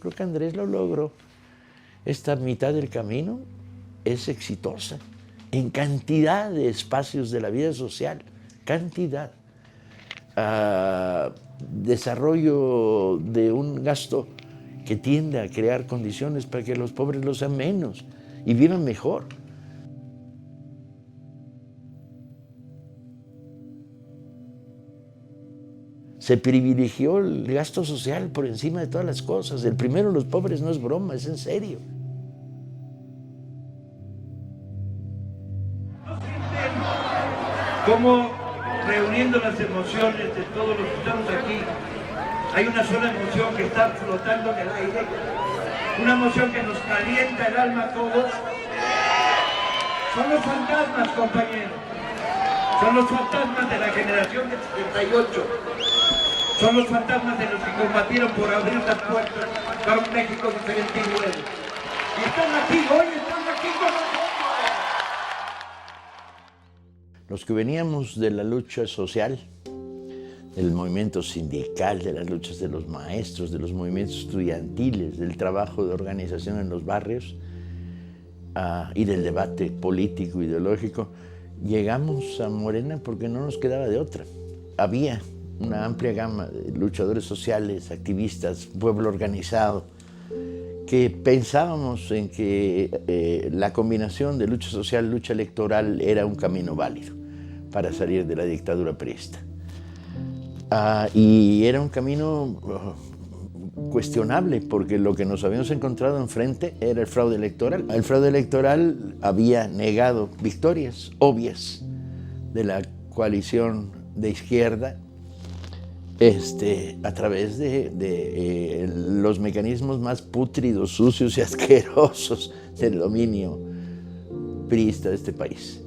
creo que Andrés lo logró. Esta mitad del camino es exitosa en cantidad de espacios de la vida social, cantidad. Desarrollo de un gasto que tiende a crear condiciones para que los pobres lo sean menos y vivan mejor. Se privilegió el gasto social por encima de todas las cosas. El primero, los pobres, no es broma, es en serio. Como reuniendo las emociones de todos los que estamos aquí, hay una sola emoción que está flotando en el aire, una emoción que nos calienta el alma a todos. Son los fantasmas, compañeros. Son los fantasmas de la generación del 78. Son los fantasmas de los que combatieron por abrir las puertas para un México diferente y nuevo. Y están aquí, hoy están aquí con nosotros. Los que veníamos de la lucha social, del movimiento sindical, de las luchas de los maestros, de los movimientos estudiantiles, del trabajo de organización en los barrios y del debate político, ideológico, llegamos a Morena porque no nos quedaba de otra. Había una amplia gama de luchadores sociales, activistas, pueblo organizado, que pensábamos en que la combinación de lucha social, lucha electoral era un camino válido para salir de la dictadura priista. Y era un camino cuestionable, porque lo que nos habíamos encontrado enfrente era el fraude electoral. El fraude electoral había negado victorias obvias de la coalición de izquierda a través de los mecanismos más pútridos, sucios y asquerosos del dominio priista de este país.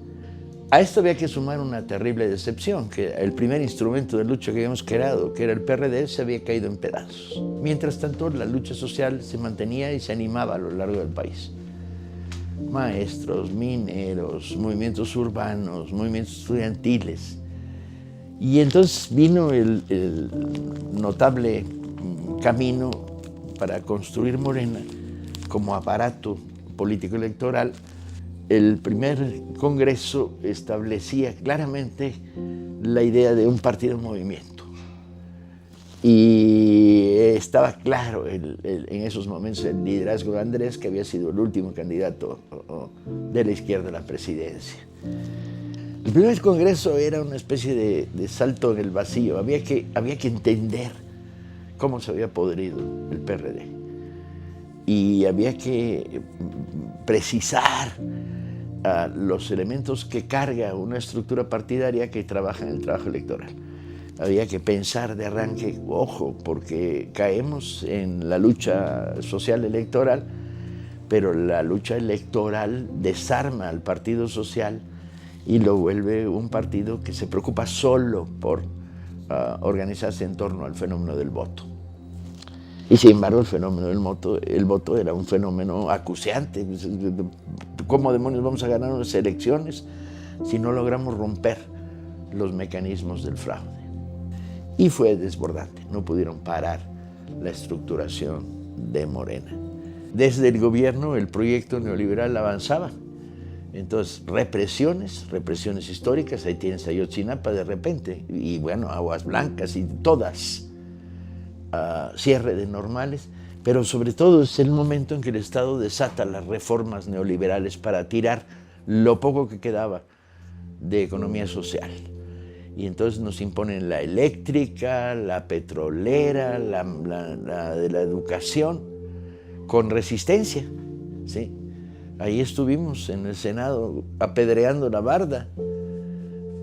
A esto había que sumar una terrible decepción, que el primer instrumento de lucha que habíamos creado, que era el PRD, se había caído en pedazos. Mientras tanto, la lucha social se mantenía y se animaba a lo largo del país. Maestros, mineros, movimientos urbanos, movimientos estudiantiles. Y entonces vino el notable camino para construir Morena como aparato político electoral. El primer congreso establecía claramente la idea de un partido en movimiento. Y estaba claro en esos momentos el liderazgo de Andrés, que había sido el último candidato de la izquierda a la presidencia. El primer congreso era una especie de salto en el vacío. Había que entender cómo se había podrido el PRD. Y había que precisar los elementos que carga una estructura partidaria que trabaja en el trabajo electoral. Había que pensar de arranque, ojo, porque caemos en la lucha social electoral, pero la lucha electoral desarma al partido social y lo vuelve un partido que se preocupa solo por organizarse en torno al fenómeno del voto. Y sin embargo, el fenómeno del voto era un fenómeno acuciante. ¿Cómo demonios vamos a ganar unas elecciones si no logramos romper los mecanismos del fraude? Y fue desbordante, no pudieron parar la estructuración de Morena. Desde el gobierno el proyecto neoliberal avanzaba. Entonces, represiones históricas, ahí tienes Ayotzinapa de repente, y bueno, Aguas Blancas y todas. Cierre de normales, pero sobre todo es el momento en que el Estado desata las reformas neoliberales para tirar lo poco que quedaba de economía social. Y entonces nos imponen la eléctrica, la petrolera, la de la educación, con resistencia, ¿sí? Ahí estuvimos en el Senado apedreando la barda,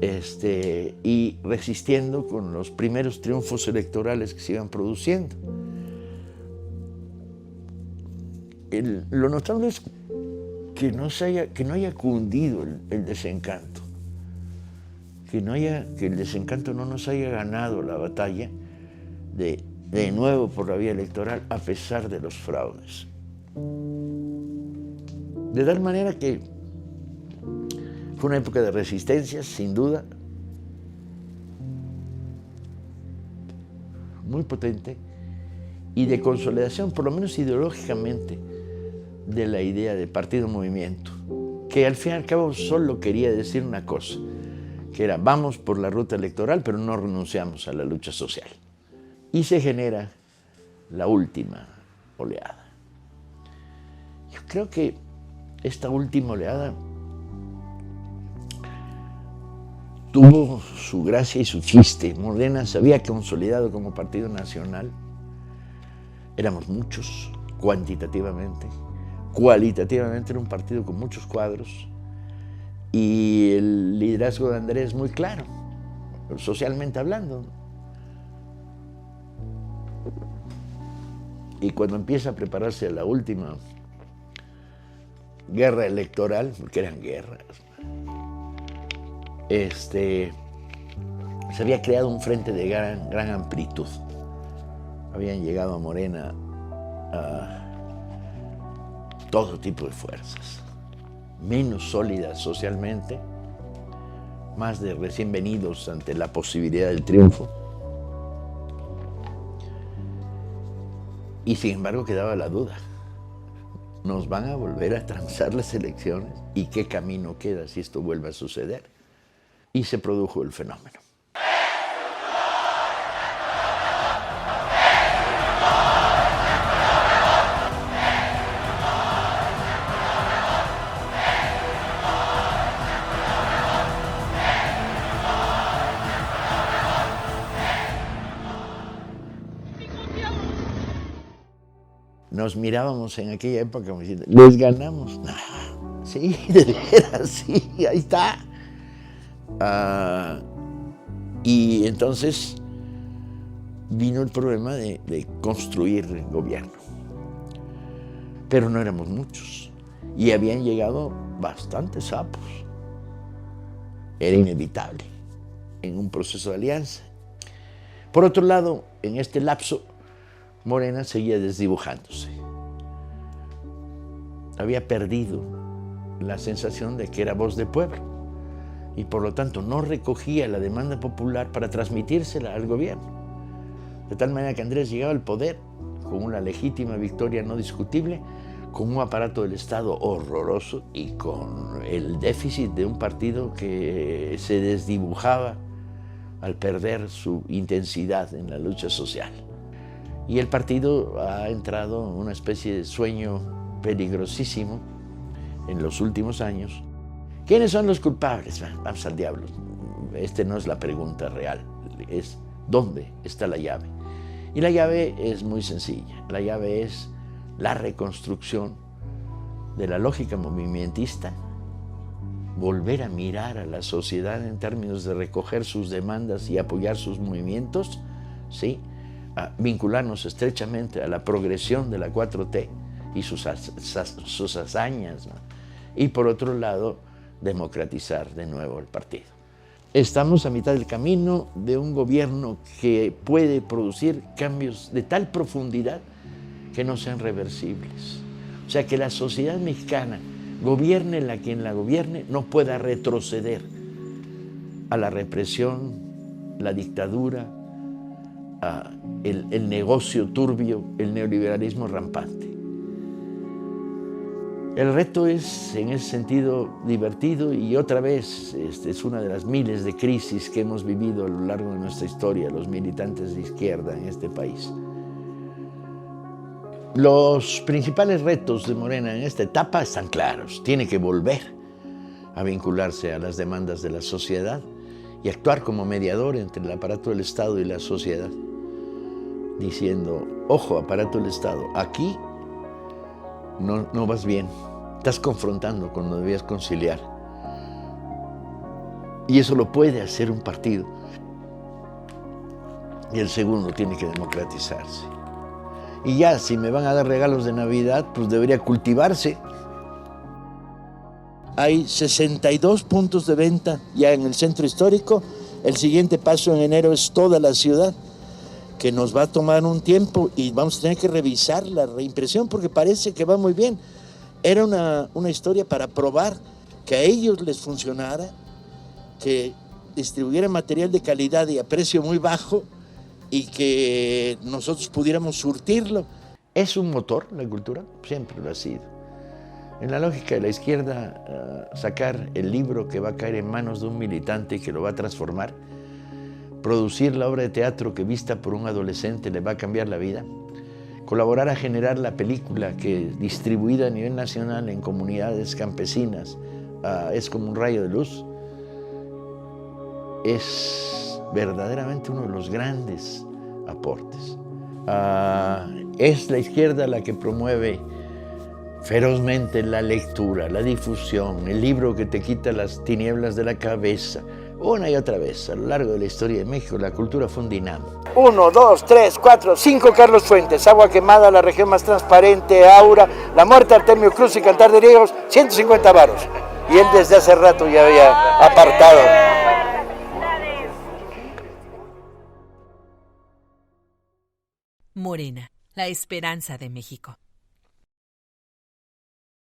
y resistiendo con los primeros triunfos electorales que se iban produciendo. Lo notable es que no haya cundido el desencanto, que el desencanto no nos haya ganado la batalla de nuevo por la vía electoral a pesar de los fraudes. De tal manera que fue una época de resistencia, sin duda, muy potente, y de consolidación, por lo menos ideológicamente, de la idea de partido-movimiento, que al fin y al cabo solo quería decir una cosa, que era vamos por la ruta electoral, pero no renunciamos a la lucha social. Y se genera la última oleada. Yo creo que esta última oleada tuvo su gracia y su chiste. Morena se había consolidado como partido nacional. Éramos muchos, cuantitativamente. Cualitativamente era un partido con muchos cuadros. Y el liderazgo de Andrés muy claro, socialmente hablando. Y cuando empieza a prepararse la última guerra electoral, porque eran guerras, se había creado un frente de gran amplitud. Habían llegado a Morena a todo tipo de fuerzas, menos sólidas socialmente, más de recién venidos ante la posibilidad del triunfo. Y sin embargo quedaba la duda. ¿Nos van a volver a transar las elecciones? ¿Y qué camino queda si esto vuelve a suceder? Y se produjo el fenómeno. Nos mirábamos en aquella época como diciendo, ¿les ganamos? No, sí, de veras, sí, ahí está. Y entonces vino el problema de construir gobierno. Pero no éramos muchos y habían llegado bastantes sapos. Era inevitable en un proceso de alianza. Por otro lado, en este lapso, Morena seguía desdibujándose. Había perdido la sensación de que era voz del pueblo y por lo tanto no recogía la demanda popular para transmitírsela al gobierno. De tal manera que Andrés llegaba al poder con una legítima victoria no discutible, con un aparato del Estado horroroso y con el déficit de un partido que se desdibujaba al perder su intensidad en la lucha social. Y el partido ha entrado en una especie de sueño peligrosísimo en los últimos años. ¿Quiénes son los culpables? Vamos al diablo. No es la pregunta real, es ¿dónde está la llave? Y la llave es muy sencilla. La llave es la reconstrucción de la lógica movimentista, volver a mirar a la sociedad en términos de recoger sus demandas y apoyar sus movimientos, ¿sí? A vincularnos estrechamente a la progresión de la 4T y sus hazañas, ¿no? Y por otro lado, democratizar de nuevo el partido. Estamos a mitad del camino de un gobierno que puede producir cambios de tal profundidad que no sean reversibles. O sea, que la sociedad mexicana, gobierne la quien la gobierne, no pueda retroceder a la represión, la dictadura, el negocio turbio, el neoliberalismo rampante. El reto es, en ese sentido, divertido y otra vez es una de las miles de crisis que hemos vivido a lo largo de nuestra historia, los militantes de izquierda en este país. Los principales retos de Morena en esta etapa están claros. Tiene que volver a vincularse a las demandas de la sociedad y actuar como mediador entre el aparato del Estado y la sociedad, diciendo, ojo, aparato del Estado, aquí no vas bien, estás confrontando cuando debías conciliar. Y eso lo puede hacer un partido. Y el segundo tiene que democratizarse. Y ya, si me van a dar regalos de Navidad, pues debería cultivarse. Hay 62 puntos de venta ya en el centro histórico. El siguiente paso en enero es toda la ciudad, que nos va a tomar un tiempo y vamos a tener que revisar la reimpresión porque parece que va muy bien. Era una historia para probar que a ellos les funcionara, que distribuyeran material de calidad y a precio muy bajo y que nosotros pudiéramos surtirlo. ¿Es un motor la cultura? Siempre lo ha sido. En la lógica de la izquierda, sacar el libro que va a caer en manos de un militante que lo va a transformar, producir la obra de teatro que vista por un adolescente le va a cambiar la vida, colaborar a generar la película que distribuida a nivel nacional en comunidades campesinas es como un rayo de luz, es verdaderamente uno de los grandes aportes. Es la izquierda la que promueve ferozmente la lectura, la difusión, el libro que te quita las tinieblas de la cabeza. Una y otra vez, a lo largo de la historia de México, la cultura fue un dinamo. 1, 2, 3, 4, 5 Carlos Fuentes, Agua Quemada, La Región Más Transparente, Aura, La Muerte, Artemio Cruz y Cantar de Griegos, 150 varos. Y él desde hace rato ya había apartado. Morena, la esperanza de México.